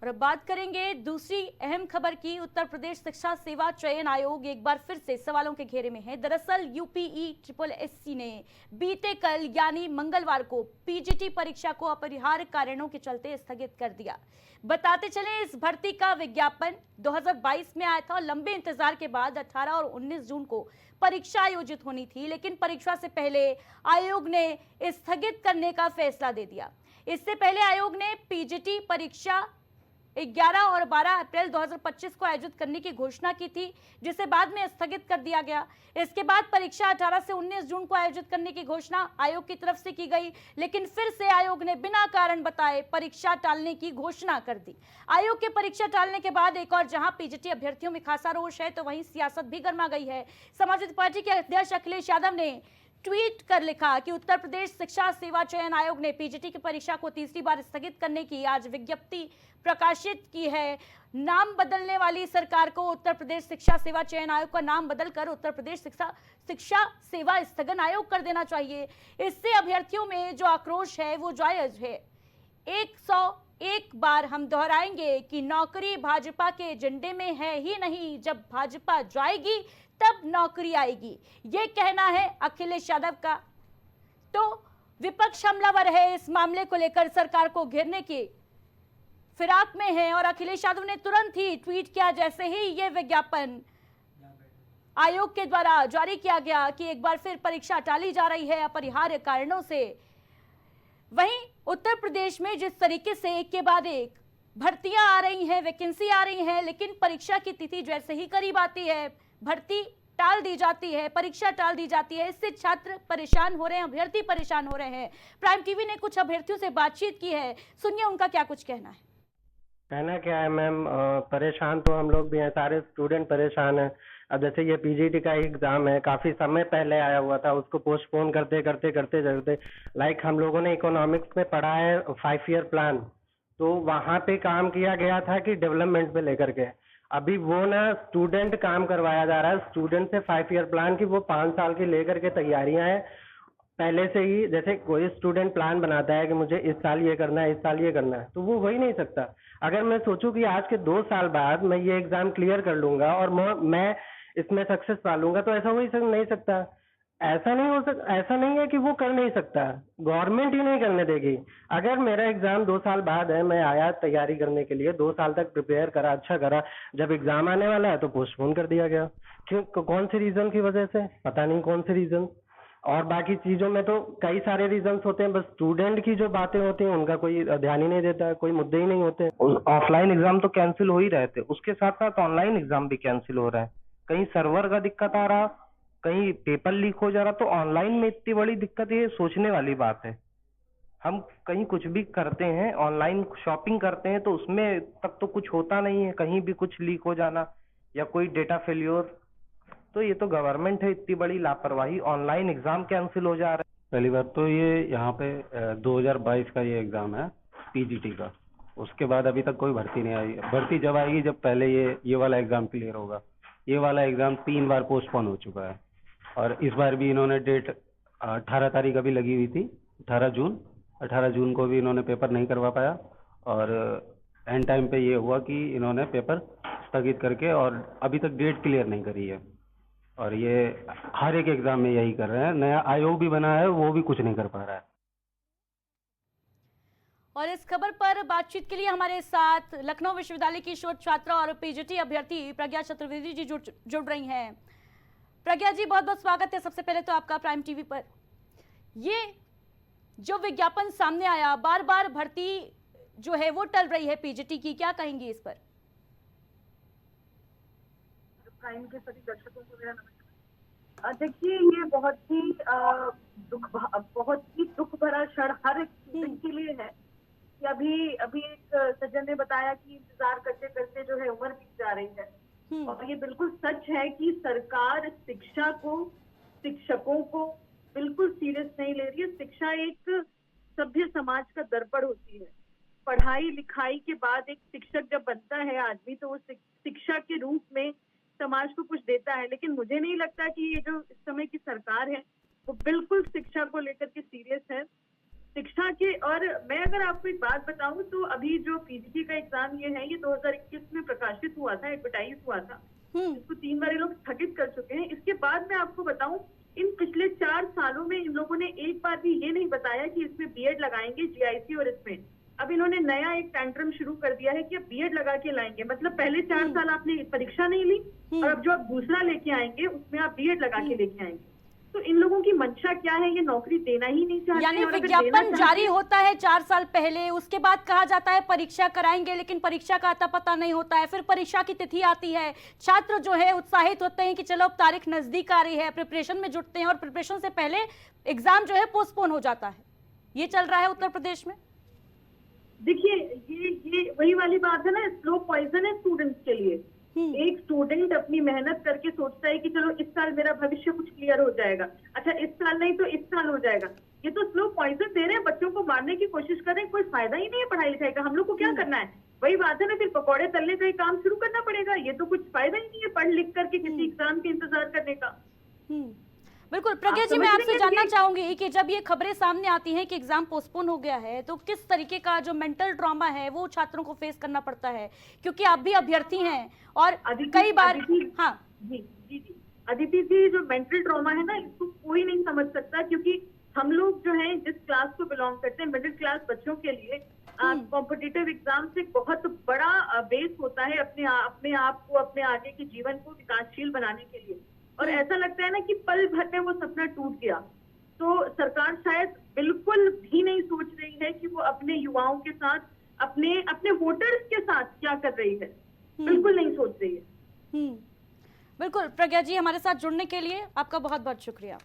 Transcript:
और अब बात करेंगे दूसरी अहम खबर की। उत्तर प्रदेश शिक्षा सेवा चयन आयोग एक बार फिर से सवालों के घेरे में है। दरअसल यूपीईएससी ने बीते कल यानी मंगलवार को पीजीटी परीक्षा को अपरिहार्य कारणों के चलते स्थगित कर दिया। बताते चले, इस भर्ती का विज्ञापन 2022 में आया था और लंबे इंतजार के बाद 18 और 19 जून को परीक्षा आयोजित होनी थी, लेकिन परीक्षा से पहले आयोग ने स्थगित करने का फैसला दे दिया। इससे पहले आयोग ने पीजीटी परीक्षा 11 और 12 अप्रैल 2025 को आयोजित करने की घोषणा की थी, जिसे बाद में स्थगित कर दिया गया। इसके बाद परीक्षा 18 से 19 जून को आयोजित करने की घोषणा आयोग की तरफ से की गई, लेकिन फिर से आयोग ने बिना कारण बताए परीक्षा टालने की घोषणा कर दी। आयोग के परीक्षा टालने के बाद एक और जहां पीजीटी अभ्यर्थियों में खासा रोष है, तो वहीं सियासत भी गर्मा गई है। समाजवादी पार्टी के अध्यक्ष अखिलेश यादव ने ट्वीट कर लिखा कि उत्तर प्रदेश शिक्षा सेवा चयन आयोग ने पीजीटी की परीक्षा को तीसरी बार स्थगित करने की आज विज्ञप्ति प्रकाशित की है। नाम बदलने वाली सरकार को उत्तर प्रदेश शिक्षा सेवा चयन आयोग का नाम बदलकर उत्तर प्रदेश शिक्षा सेवा स्थगन आयोग कर देना चाहिए। इससे अभ्यर्थियों में जो आक्रोश है वो जायज है। 101 बार हम दोहराएंगे कि नौकरी भाजपा के एजेंडे में है ही नहीं, जब भाजपा जाएगी तब नौकरी आएगी, ये कहना है अखिलेश यादव का। तो विपक्ष हमलावर है, इस मामले को लेकर सरकार को घेरने की फिराक में है और अखिलेश यादव ने तुरंत ही ट्वीट किया जैसे ही ये विज्ञापन आयोग के द्वारा जारी किया गया कि एक बार फिर परीक्षा टाली जा रही है अपरिहार्य कारणों से। वहीं उत्तर प्रदेश में जिस तरीके से एक के बाद एक भर्तियां आ रही हैं, वैकेंसी आ रही हैं, लेकिन परीक्षा की तिथि जैसे ही करीब आती है भर्ती टाल दी जाती है, परीक्षा टाल दी जाती है। इससे छात्र परेशान हो रहे हैं, अभ्यर्थी परेशान हो रहे हैं। प्राइम टीवी ने कुछ अभ्यर्थियों से बातचीत की है, सुनिए उनका क्या कुछ कहना है। कहना क्या है मैम, परेशान तो हम लोग भी हैं, सारे स्टूडेंट परेशान हैं। अब जैसे ये पीजीटी का एग्जाम है, काफी समय पहले आया हुआ था, उसको पोस्टपोन करते करते करते करते लाइक हम लोगों ने इकोनॉमिक्स में पढ़ा है 5 ईयर प्लान, तो वहां पे काम किया गया था कि डेवलपमेंट पे लेकर के। अभी वो ना स्टूडेंट काम करवाया जा रहा है स्टूडेंट से 5 ईयर प्लान की, वो 5 साल की लेकर के तैयारियां हैं पहले से ही। जैसे कोई स्टूडेंट प्लान बनाता है कि मुझे इस साल ये करना है, इस साल ये करना है, तो वो हो ही नहीं सकता। अगर मैं सोचूं कि आज के 2 साल बाद मैं ये एग्जाम क्लियर कर लूंगा और मैं इसमें सक्सेस पा लूंगा, तो ऐसा हो ही नहीं सकता। ऐसा नहीं है कि वो कर नहीं सकता, गवर्नमेंट ही नहीं करने देगी। अगर मेरा एग्जाम 2 साल बाद है, मैं आया तैयारी करने के लिए, 2 साल तक प्रिपेयर करा, अच्छा करा, जब एग्जाम आने वाला है तो पोस्टपोन कर दिया गया। क्यों, कौन से रीजन की वजह से, पता नहीं कौन से रीजन। और बाकी चीजों में तो कई सारे रीजंस होते हैं, बस स्टूडेंट की जो बातें होती हैं उनका कोई ध्यान ही नहीं देता है, कोई मुद्दे ही नहीं होते। ऑफलाइन एग्जाम तो कैंसिल हो ही रहे थे, उसके साथ साथ ऑनलाइन एग्जाम भी कैंसिल हो रहा है। कहीं सर्वर का दिक्कत आ रहा, कहीं पेपर लीक हो जा रहा, तो ऑनलाइन में इतनी बड़ी दिक्कत, ये सोचने वाली बात है। हम कहीं कुछ भी करते हैं, ऑनलाइन शॉपिंग करते हैं, तो उसमें तक तो कुछ होता नहीं है, कहीं भी कुछ लीक हो जाना या कोई डेटा फेल्योर, तो ये तो गवर्नमेंट है इतनी बड़ी लापरवाही, ऑनलाइन एग्जाम कैंसिल हो जा रहा है। पहली बात तो ये यहाँ पे 2022 का ये एग्जाम है पीजीटी का, उसके बाद अभी तक कोई भर्ती नहीं आई। भर्ती जब आएगी जब पहले ये वाला एग्जाम क्लियर होगा। ये वाला एग्जाम 3 बार पोस्टपोन हो चुका है और इस बार भी इन्होंने डेट 18 तारीख अभी लगी हुई थी, 18 जून को भी इन्होंने पेपर नहीं करवा पाया और एंड टाइम पे ये हुआ कि इन्होंने पेपर स्थगित करके और अभी तक डेट क्लियर नहीं करी है। और ये हर एक एग्जाम में यही कर रहे हैं। नया आयोग भी बना है, वो भी कुछ नहीं कर पा रहा है। और इस खबर पर बातचीत के लिए हमारे साथ लखनऊ विश्वविद्यालय की शोध छात्रा और पीजीटी अभ्यर्थी प्रज्ञा चतुर्वेदी जी जुड़ रही हैं। प्रज्ञा जी, बहुत बहुत स्वागत है सबसे पहले तो आपका प्राइम टीवी पर। ये जो विज्ञापन सामने आया, बार बार भर्ती जो है वो टल रही है पीजीटी की, क्या कहेंगी इस पर? प्राइम के सभी दर्शकों को मेरा नमस्कार। देखिए, ये बहुत ही दुख भरा क्षण हर एक स्टूडेंट के लिए है कि अभी एक सज्जन ने बताया कि इंतजार करते करते जो है उम्र बीत जा रही है। और ये बिल्कुल सच है कि सरकार शिक्षा को, शिक्षकों को बिल्कुल सीरियस नहीं ले रही है। शिक्षा एक सभ्य समाज का दर्पण होती है। पढ़ाई लिखाई के बाद एक शिक्षक जब बनता है आदमी, तो वो शिक्षा के रूप में समाज को कुछ देता है। लेकिन मुझे नहीं लगता कि ये जो इस समय की सरकार है वो बिल्कुल शिक्षा को लेकर के सीरियस है। शिक्षा के, और मैं अगर आपको एक बात बताऊं तो अभी जो पीजीटी का एग्जाम ये है, ये 2021 में प्रकाशित हुआ था, एडवर्टाइज हुआ था, इसको 3 बार ये लोग स्थगित कर चुके हैं। इसके बाद मैं आपको बताऊं, इन पिछले 4 सालों में इन लोगों ने एक बार भी ये नहीं बताया कि इसमें बीएड लगाएंगे जीआईसी, और इसमें अब इन्होंने नया एक टैंट्रम शुरू कर दिया है कि अब बीएड लगा के लाएंगे। मतलब पहले 4 साल आपने परीक्षा नहीं ली, और अब जो आप दूसरा लेके आएंगे उसमें आप बीएड लगा के लेके आएंगे। तो इन लोगों की मंशा क्या है, ये नौकरी देना ही नहीं चाहते। यानी विज्ञापन जारी होता है 4 साल पहले, उसके बाद कहा जाता है परीक्षा कराएंगे, लेकिन परीक्षा का आता पता नहीं होता है। फिर परीक्षा की तिथि आती है, छात्र जो है उत्साहित होते हैं कि चलो अब तारीख नजदीक आ रही है, प्रिपरेशन में जुटते हैं, और प्रिपरेशन से पहले एग्जाम जो है पोस्टपोन हो जाता है। ये चल रहा है उत्तर प्रदेश में। देखिए, ये वही वाली बात है ना, स्लो पॉइजन है स्टूडेंट्स के लिए। एक स्टूडेंट अपनी मेहनत करके सोचता है कि चलो इस साल मेरा भविष्य कुछ क्लियर हो जाएगा, अच्छा इस साल नहीं तो इस साल हो जाएगा। ये तो स्लो पॉइजन दे रहे हैं, बच्चों को मारने की कोशिश कर रहे हैं। कोई फायदा ही नहीं है पढ़ाई लिखाई का। हम लोग को क्या करना है, वही बात है ना, फिर पकौड़े तलने का ही काम शुरू करना पड़ेगा। ये तो कुछ फायदा ही नहीं है पढ़ लिख करके किसी एग्जाम के इंतजार करने का। बिल्कुल प्रज्ञा जी, मैं आपसे जानना चाहूंगी कि जब ये खबरें सामने आती हैं कि एग्जाम पोस्टपोन हो गया है, तो किस तरीके का जो मेंटल ट्रॉमा है वो छात्रों को फेस करना पड़ता है, क्योंकि आप भी अभ्यर्थी हैं और कई बार। हाँ जी अदिति जी, जो मेंटल ट्रॉमा है ना, इसको कोई नहीं समझ सकता, क्योंकि हम लोग जो है जिस क्लास को बिलोंग करते हैं, मिडिल क्लास बच्चों के लिए कॉम्पिटिटिव एग्जाम से बहुत बड़ा बेस होता है अपने आप को, अपने आगे के जीवन को विकासशील बनाने के लिए। और ऐसा लगता है ना कि पल भर में वो सपना टूट गया। तो सरकार शायद बिल्कुल भी नहीं सोच रही है कि वो अपने युवाओं के साथ, अपने वोटर्स के साथ क्या कर रही है, बिल्कुल नहीं सोच रही है। बिल्कुल प्रज्ञा जी, हमारे साथ जुड़ने के लिए आपका बहुत बहुत शुक्रिया।